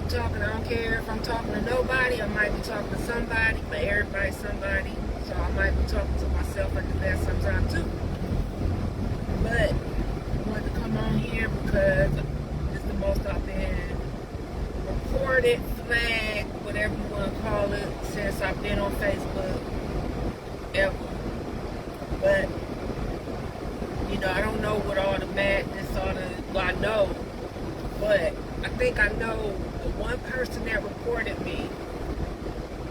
I'm talking, I don't care if I'm talking to nobody. I might be talking to somebody, but everybody's somebody. So I might be talking to myself at the best sometimes too. But I wanted to come on here because it's the most I've been reported, flagged, whatever you want to call it, since I've been on Facebook ever. But you know, I don't know what all the madness, well, I know, but I think I know the one person that reported me,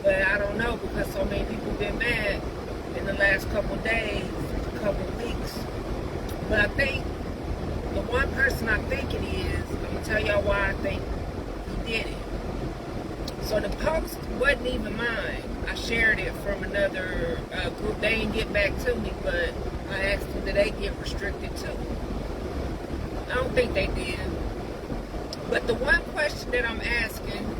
but I don't know because so many people have been mad in the last couple of days, couple of weeks. But I think the one person I think it is, I'm going to tell y'all why I think he did it. So the post wasn't even mine. I shared it from another group. They didn't get back to me, but I asked them, did they get restricted too? I don't think they did. But the one question that I'm asking,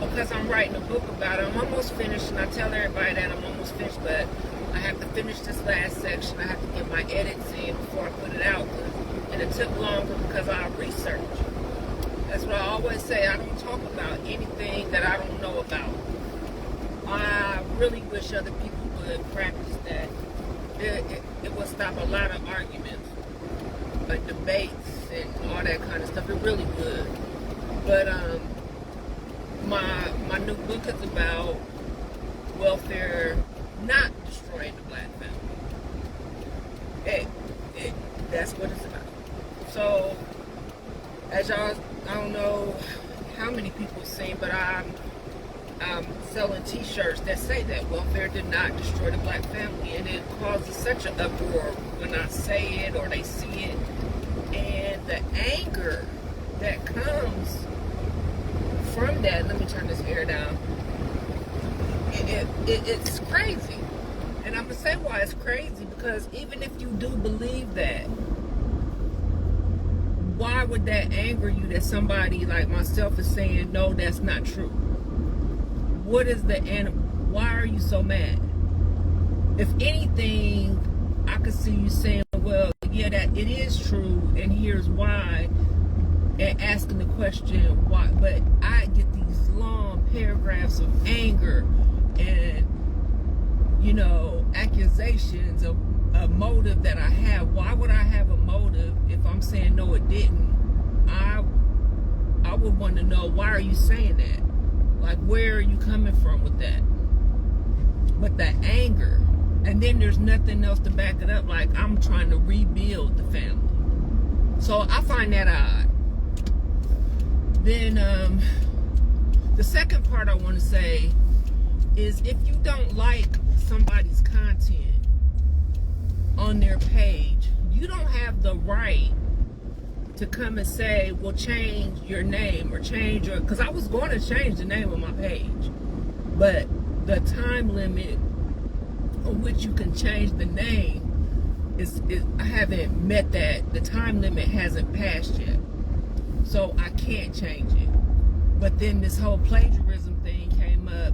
because I'm writing a book about it, I'm almost finished, and I tell everybody that I'm almost finished, but I have to finish this last section. I have to get my edits in before I put it out, and it took longer because I researched. That's what I always say. I don't talk about anything that I don't know about. I really wish other people would practice that. It would stop a lot of arguments, like debates and all that kind of stuff. It really would. But my new book is about welfare not destroying the black family. That's what it's about. So, as y'all, I don't know how many people seen, but I'm selling t-shirts that say that welfare did not destroy the black family, and it causes such an uproar when I say it or they see it, and the anger that comes from that. Let me turn this air down. It's crazy, and I'm gonna say why it's crazy, because even if you do believe that, why would that anger you that somebody like myself is saying, no, that's not true? What is why are you so mad? If anything, I could see you saying, well, yeah, that it is true, and here's why, and asking the question why. But I get these long paragraphs of anger and, you know, accusations of a motive that I have. Why would I have a motive if I'm saying no, it didn't? I would want to know, why are you saying that? Like, where are you coming from with that? But the anger, and then there's nothing else to back it up. Like, I'm trying to rebuild the family. So I find that odd. Then the second part I want to say is, if you don't like somebody's content on their page, you don't have the right to come and say, well, change your name or change your, because I was going to change the name of my page, but the time limit on which you can change the name is I haven't met that. The time limit hasn't passed yet, so I can't change it. But then this whole plagiarism thing came up,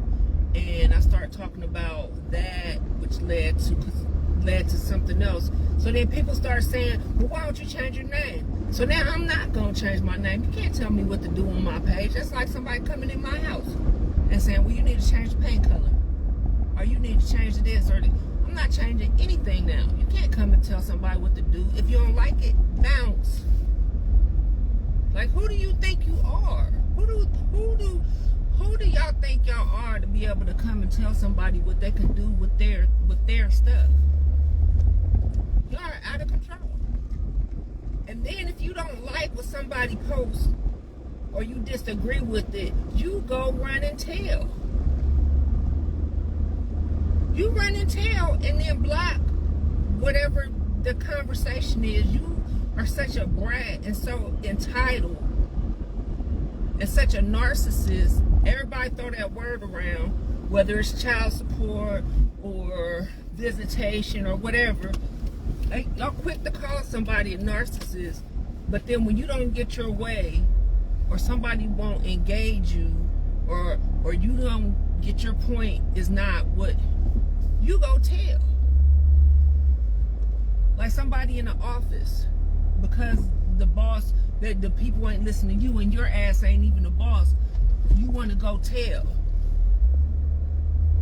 and I started talking about that, which led to something else. So then people start saying, well, why don't you change your name? So now I'm not going to change my name. You can't tell me what to do on my page. That's like somebody coming in my house and saying, well, you need to change the paint color, or you need to change this or that. I'm not changing anything now. You can't come and tell somebody what to do. If you don't like it, bounce. Like, who do you think you are? Who do y'all think y'all are to be able to come and tell somebody what they can do with their stuff? Y'all are out of control. And then if you don't like what somebody posts, or you disagree with it, you go run and tell. You run and tell, and then block whatever the conversation is. You are such a brat and so entitled and such a narcissist. Everybody throw that word around, whether it's child support or visitation or whatever. Y'all quick to call somebody a narcissist, but then when you don't get your way, or somebody won't engage you, or you don't get your point is not what you go tell. Like somebody in the office, because the boss, the people ain't listening to you, and your ass ain't even the boss, you want to go tell.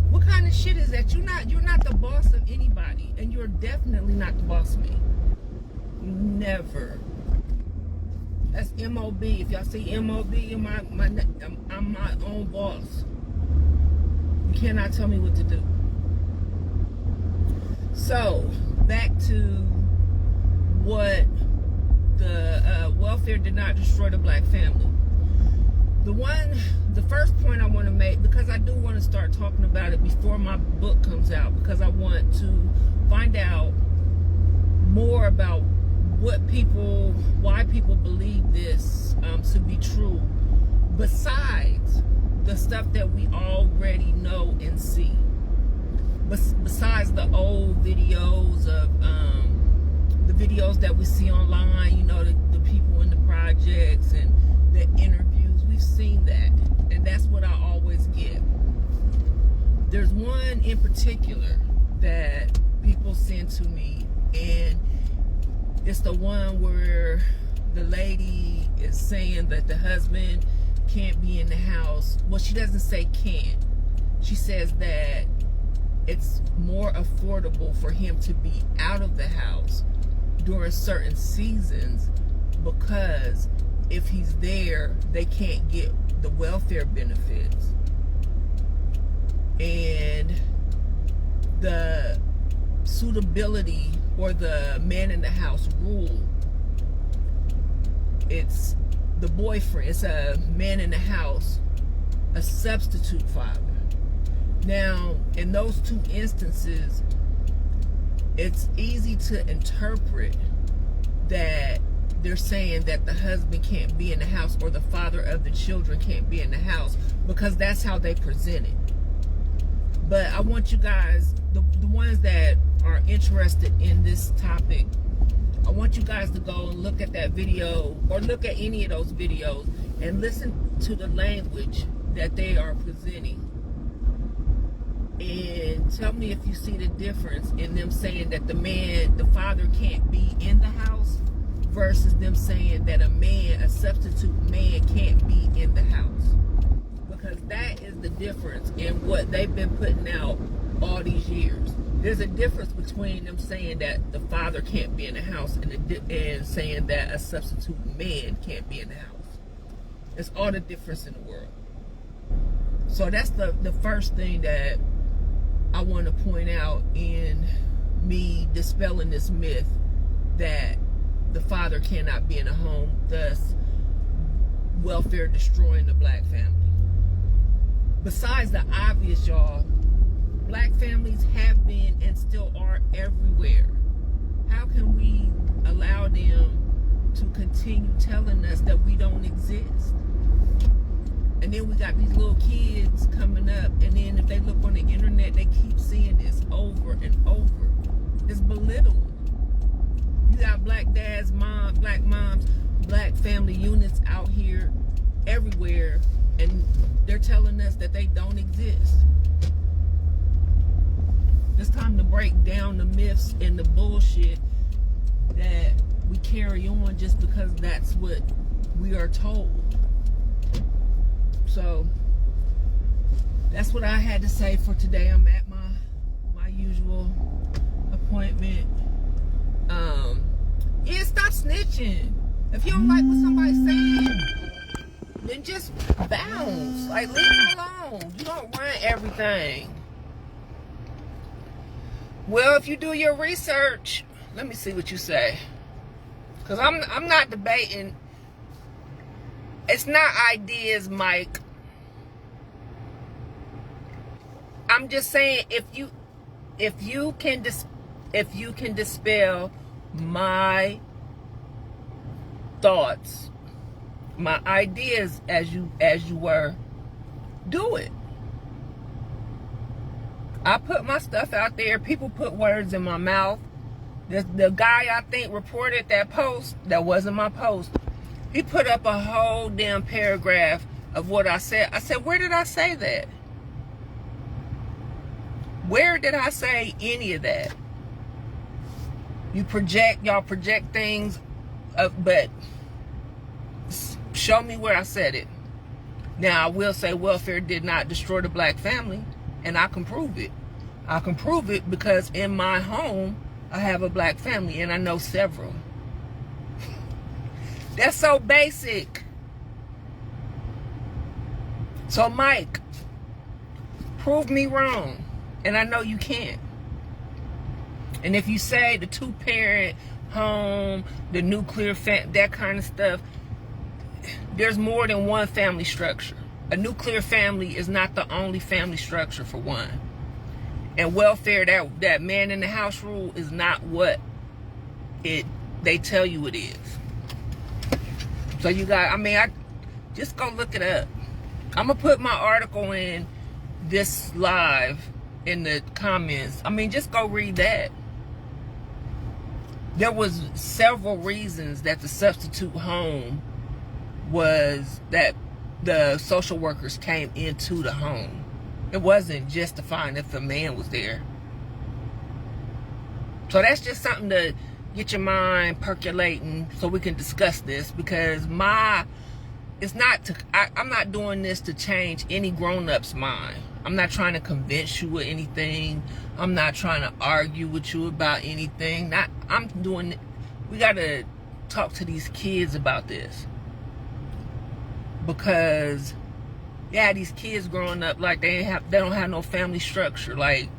What kind of shit is that? You're not the boss of anybody, and you're definitely not the boss of me. Never. That's MOB. If y'all see MOB, I'm my own boss. You cannot tell me what to do. So, back to what the welfare did not destroy the black family. The first point I want to make, because I do want to start talking about it before my book comes out, because I want to find out more about why people believe this to be true, besides the stuff that we already know and see. Besides the old videos of the videos that we see online, you know, the people in the projects and the interviews, we've seen that, and that's what I always get. There's one in particular that people send to me, and it's the one where the lady is saying that the husband can't be in the house. Well, she doesn't say can't. She says that it's more affordable for him to be out of the house during certain seasons, because if he's there, they can't get the welfare benefits. And the suitability or the man in the house rule, it's the boyfriend, it's a man in the house, a substitute father. Now, in those two instances, it's easy to interpret that they're saying that the husband can't be in the house, or the father of the children can't be in the house, because that's how they present it. But I want you guys, the ones that are interested in this topic, I want you guys to go and look at that video, or look at any of those videos, and listen to the language that they are presenting, and tell me if you see the difference in them saying that the father can't be in the house, versus them saying that a substitute man can't be in the house. Because that is the difference in what they've been putting out all these years. There's a difference between them saying that the father can't be in the house and saying that a substitute man can't be in the house. It's all the difference in the world. So that's the first thing that I want to point out in me dispelling this myth that the father cannot be in a home, thus welfare destroying the black family. Besides the obvious, y'all, black families have been and still are everywhere. How can we allow them to continue telling us that we don't exist? And then we got these little kids coming up, and then if they look on the internet, they keep seeing this over and over. It's belittling. You got black dads, black moms, black family units out here everywhere, and they're telling us that they don't exist. It's time to break down the myths and the bullshit that we carry on just because that's what we are told. So that's what I had to say for today. I'm at my usual appointment. Yeah, stop snitching. If you don't like what somebody's saying, then just bounce. Like, leave them alone. You don't run everything. Well, if you do your research, let me see what you say. Because I'm not debating. It's not ideas, Mike. I'm just saying, if you can dispel my thoughts, my ideas as you were, do it. I put my stuff out there. People put words in my mouth. The guy I think reported that post, that wasn't my post. He put up a whole damn paragraph of what I said. I said, where did I say that? Where did I say any of that? Y'all project things, but show me where I said it. Now, I will say welfare did not destroy the black family, and I can prove it. I can prove it because in my home, I have a black family, and I know several. That's so basic. So, Mike, prove me wrong, and I know you can't. And if you say the two-parent home, the nuclear family, that kind of stuff, there's more than one family structure. A nuclear family is not the only family structure, for one. And welfare, that man in the house rule, is not what they tell you it is. So you got, I just go look it up. I'm gonna put my article in this live in the comments. Just go read that. There was several reasons that the substitute home was that the social workers came into the home. It wasn't just to find if the man was there. So that's just something to get your mind percolating so we can discuss this, because I'm not doing this to change any grown-up's mind. I'm not trying to convince you of anything. I'm not trying to argue with you about anything. We got to talk to these kids about this. Because, yeah, these kids growing up like they don't have no family structure. Like,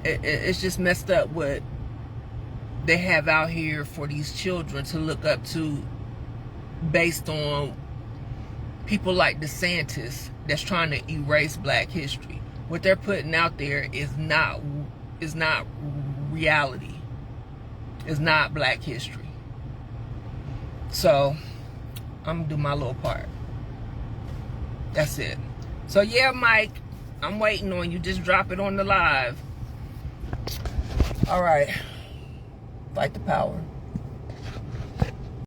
it's just messed up what they have out here for these children to look up to, based on people like DeSantis that's trying to erase black history. What they're putting out there is not reality. It's not black history. So I'm gonna do my little part. That's it. So yeah, Mike, I'm waiting on you. Just drop it on the live. All right. Fight the power.